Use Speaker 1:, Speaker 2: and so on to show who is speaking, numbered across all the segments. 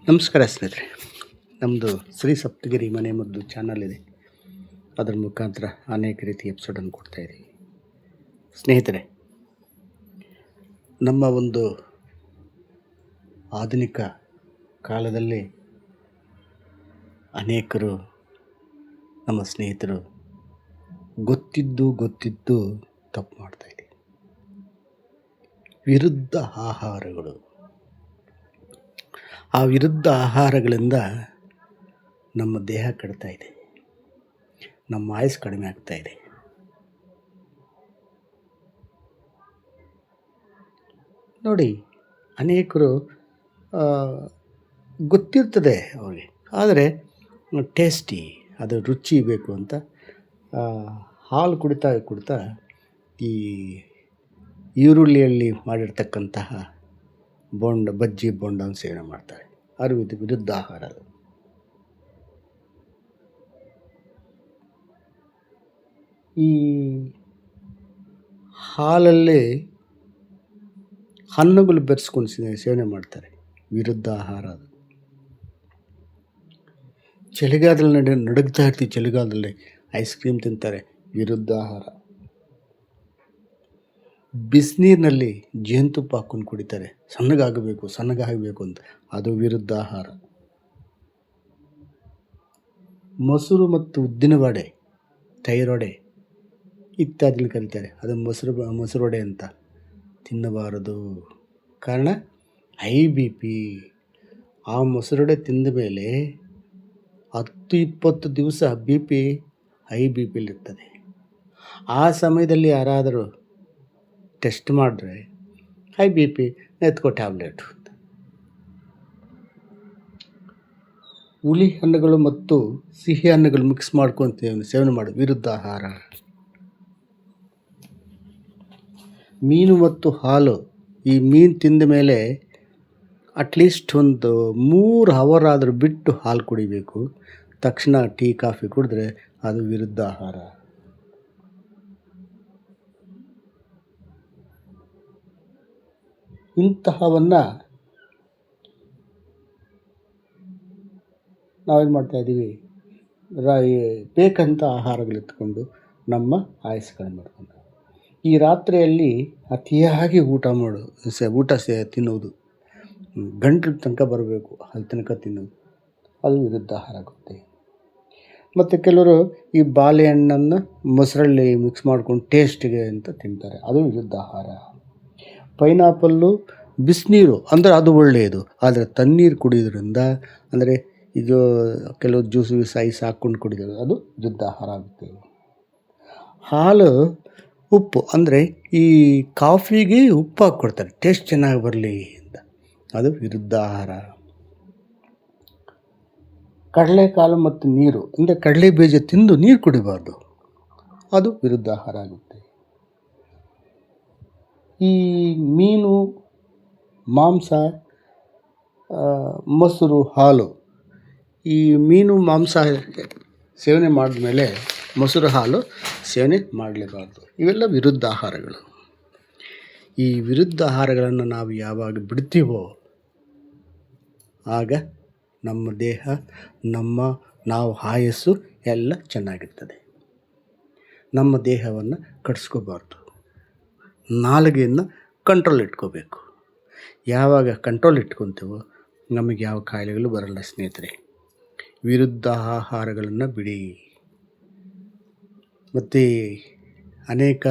Speaker 1: ನಮಸ್ಕಾರ ಸ್ನೇಹಿತರೆ. ನಮ್ಮದು ಶ್ರೀ ಸಪ್ತಗಿರಿ ಮನೆ ಮದ್ದು ಚಾನಲ್ ಇದೆ. ಅದರ ಮುಖಾಂತರ ಅನೇಕ ರೀತಿಯ ಎಪಿಸೋಡನ್ನು ಕೊಡ್ತಾಯಿದ್ದೀವಿ. ಸ್ನೇಹಿತರೆ, ನಮ್ಮ ಒಂದು ಆಧುನಿಕ ಕಾಲದಲ್ಲಿ ಅನೇಕರು ನಮ್ಮ ಸ್ನೇಹಿತರು ಗೊತ್ತಿದ್ದು ತಪ್ಪು ಮಾಡ್ತಾಯಿದ್ದೀವಿ. ವಿರುದ್ಧ ಆಹಾರಗಳು, ಆ ವಿರುದ್ಧ ಆಹಾರಗಳಿಂದ ನಮ್ಮ ದೇಹ ಕೆಡ್ತಾ ಇದೆ, ನಮ್ಮ ಆಯುಸ್ಸು ಕಡಿಮೆ ಆಗ್ತಾ ಇದೆ. ನೋಡಿ, ಅನೇಕರು ಗೊತ್ತಿರ್ತದೆ ಅವ್ರಿಗೆ, ಆದರೆ ಟೇಸ್ಟಿ, ಅದು ರುಚಿ ಬೇಕು ಅಂತ ಹಾಲು ಕುಡಿತಾ ಈ ಈರುಳ್ಳಿಯಲ್ಲಿ ಮಾಡಿರ್ತಕ್ಕಂತಹ ಬಜ್ಜಿ ಬೋಂಡವನ್ನು ಸೇವನೆ ಮಾಡ್ತಾರೆ. ಅದು ವಿರುದ್ಧ ಆಹಾರ. ಅದು ಈ ಹಾಲಲ್ಲಿ ಹಣ್ಣುಗಳು ಬೆರೆಸ್ಕೊಂಡು ಸೇವನೆ ಮಾಡ್ತಾರೆ. ವಿರುದ್ಧ ಆಹಾರ ಅದು. ಚಳಿಗಾಲದಲ್ಲಿ ನಡುಗ್ತಾ ಇರ್ತೀವಿ, ಚಳಿಗಾಲದಲ್ಲಿ ಐಸ್ ಕ್ರೀಮ್ ತಿಂತಾರೆ, ವಿರುದ್ಧ ಆಹಾರ. ಬಿಸಿನೀರಿನಲ್ಲಿ ಜೇನುತುಪ್ಪ ಹಾಕ್ಕೊಂಡು ಕುಡಿತಾರೆ, ಸಣ್ಣಗಾಗಬೇಕು ಅಂತ, ಅದು ವಿರುದ್ಧ ಆಹಾರ. ಮೊಸರು ಮತ್ತು ಉದ್ದಿನ ವಡೆ, ತೈರೊಡೆ ಇತ್ಯಾದಿಗಳು ಕರೀತಾರೆ, ಅದು ಮೊಸರೊಡೆ ಅಂತ. ತಿನ್ನಬಾರದು. ಕಾರಣ ಹೈ ಬಿ ಪಿ. ಆ ಮೊಸರೊಡೆ ತಿಂದ ಮೇಲೆ 10-20 ದಿವಸ ಹೈ ಬಿ ಪಿಲಿರ್ತದೆ. ಆ ಸಮಯದಲ್ಲಿ ಯಾರಾದರೂ ಟೆಸ್ಟ್ ಮಾಡಿದ್ರೆ ಹೈ ಬಿ ಪಿ, ಎತ್ಕೋ ಟ್ಯಾಬ್ಲೆಟು. ಹುಳಿ ಹಣ್ಣುಗಳು ಮತ್ತು ಸಿಹಿ ಹಣ್ಣುಗಳು ಮಿಕ್ಸ್ ಮಾಡ್ಕೊಂಡು ಸೇವನೆ ಮಾಡಿ, ವಿರುದ್ಧ ಆಹಾರ. ಮೀನು ಮತ್ತು ಹಾಲು, ಈ ಮೀನು ತಿಂದ ಮೇಲೆ ಅಟ್ಲೀಸ್ಟ್ ಒಂದು 3 ಅವರ್ ಆದರೂ ಬಿಟ್ಟು ಹಾಲು ಕುಡಿಬೇಕು. ತಕ್ಷಣ ಟೀ ಕಾಫಿ ಕುಡಿದ್ರೆ ಅದು ವಿರುದ್ಧ ಆಹಾರ. ಇಂತಹವನ್ನು ನಾವೇನು ಮಾಡ್ತಾಯಿದ್ದೀವಿ, ಬೇಕಂತ ಆಹಾರಗಳೆತ್ಕೊಂಡು ನಮ್ಮ ಆಯುಸ್ಸು ಕಡಿಮೆ ಮಾಡ್ಕೊಂಡು, ಈ ರಾತ್ರಿಯಲ್ಲಿ ಅತಿಯಾಗಿ ಊಟ ತಿನ್ನೋದು, ಗಂಟಲು ತನಕ ಬರಬೇಕು, ಅಲ್ಲಿ ತನಕ ತಿನ್ನೋದು, ಅದು ವಿರುದ್ಧ ಆಹಾರ ಆಗುತ್ತೆ. ಮತ್ತು ಕೆಲವರು ಈ ಬಾಳೆಹಣ್ಣನ್ನು ಮೊಸರಲ್ಲಿ ಮಿಕ್ಸ್ ಮಾಡ್ಕೊಂಡು ಟೇಸ್ಟಿಗೆ ಅಂತ ತಿಂತಾರೆ, ಅದು ವಿರುದ್ಧ ಆಹಾರ. ಪೈನಾಪಲ್ಲು ಬಿಸಿನೀರು ಅಂದರೆ ಅದು ಒಳ್ಳೆಯದು, ಆದರೆ ತಣ್ಣೀರು ಕುಡಿಯೋದ್ರಿಂದ, ಅಂದರೆ ಇದು ಕೆಲವು ಜ್ಯೂಸ್ ಐಸ್ ಹಾಕ್ಕೊಂಡು ಕುಡಿಯೋದು, ಅದು ವಿರುದ್ಧ ಆಹಾರ ಆಗುತ್ತೆ. ಹಾಲು ಉಪ್ಪು, ಅಂದರೆ ಈ ಕಾಫಿಗೆ ಉಪ್ಪು ಹಾಕ್ಕೊಡ್ತಾರೆ ಟೇಸ್ಟ್ ಚೆನ್ನಾಗಿ ಬರಲಿ ಅಂತ, ಅದು ವಿರುದ್ಧ ಆಹಾರ. ಕಡಲೆಕಾಳು ಮತ್ತು ನೀರು, ಅಂದರೆ ಕಡಲೆ ಬೀಜ ತಿಂದು ನೀರು ಕುಡಿಬಾರ್ದು, ಅದು ವಿರುದ್ಧ ಆಹಾರ ಆಗುತ್ತೆ. ಈ ಮೀನು, ಮಾಂಸ, ಮೊಸರು, ಹಾಲು, ಈ ಮೀನು ಮಾಂಸ ಸೇವನೆ ಮಾಡಿದ್ಮೇಲೆ ಮೊಸರು ಹಾಲು ಸೇವನೆ ಮಾಡಲೇಬಾರ್ದು. ಇವೆಲ್ಲ ವಿರುದ್ಧ ಆಹಾರಗಳು. ಈ ವಿರುದ್ಧ ಆಹಾರಗಳನ್ನು ನಾವು ಯಾವಾಗ ಬಿಡ್ತೀವೋ ಆಗ ನಮ್ಮ ದೇಹ, ನಾವು ಆಯಸ್ಸು ಎಲ್ಲ ಚೆನ್ನಾಗಿರ್ತದೆ. ನಮ್ಮ ದೇಹವನ್ನು ಕಟ್ಸ್ಕೋಬಾರ್ದು. ನಾಲಿಗೆಯನ್ನು ಕಂಟ್ರೋಲ್ ಇಟ್ಕೋಬೇಕು. ಯಾವಾಗ ಕಂಟ್ರೋಲ್ ಇಟ್ಕೊತೀವೋ ನಮಗೆ ಯಾವ ಕಾಯಿಲೆಗಳು ಬರಲ್ಲ. ಸ್ನೇಹಿತರೆ, ವಿರುದ್ಧ ಆಹಾರಗಳನ್ನು ಬಿಡಿ. ಮತ್ತು ಅನೇಕ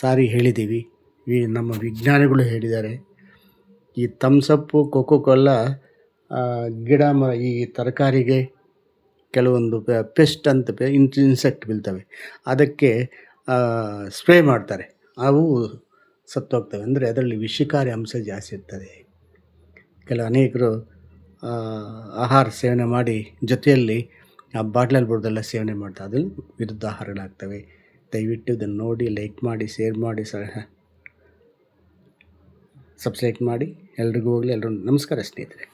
Speaker 1: ಸಾರಿ ಹೇಳಿದ್ದೀವಿ, ನಮ್ಮ ವಿಜ್ಞಾನಿಗಳು ಹೇಳಿದ್ದಾರೆ, ಈ ಥಮ್ಸಪ್ಪು, ಕೋಕೋ-ಕೋಲಾ ಗಿಡ ಈ ತರಕಾರಿಗೆ ಕೆಲವೊಂದು ಪೆಸ್ಟ್ ಅಂತ ಇನ್ಸೆಕ್ಟ್ ಬೀಳ್ತವೆ, ಅದಕ್ಕೆ ಸ್ಪ್ರೇ ಮಾಡ್ತಾರೆ, ಅವು ಸತ್ತೋಗ್ತವೆ. ಅಂದರೆ ಅದರಲ್ಲಿ ವಿಷಕಾರಿ ಅಂಶ ಜಾಸ್ತಿ ಇರ್ತದೆ. ಅನೇಕರು ಆಹಾರ ಸೇವನೆ ಮಾಡಿ ಜೊತೆಯಲ್ಲಿ ಆ ಬಾಟ್ಲಲ್ಲಿ ಬರೋದೆಲ್ಲ ಸೇವನೆ ಮಾಡ್ತಾರೆ, ಅದು ವಿರುದ್ಧ ಆಹಾರಗಳಾಗ್ತವೆ. ದಯವಿಟ್ಟು ಇದನ್ನು ನೋಡಿ, ಲೈಕ್ ಮಾಡಿ, ಶೇರ್ ಮಾಡಿ, ಸಬ್ಸ್ಕ್ರೈಬ್ ಮಾಡಿ. ಎಲ್ರಿಗೂ ಹೋಗಲಿ. ಎಲ್ಲರೂ ನಮಸ್ಕಾರ ಸ್ನೇಹಿತರೆ.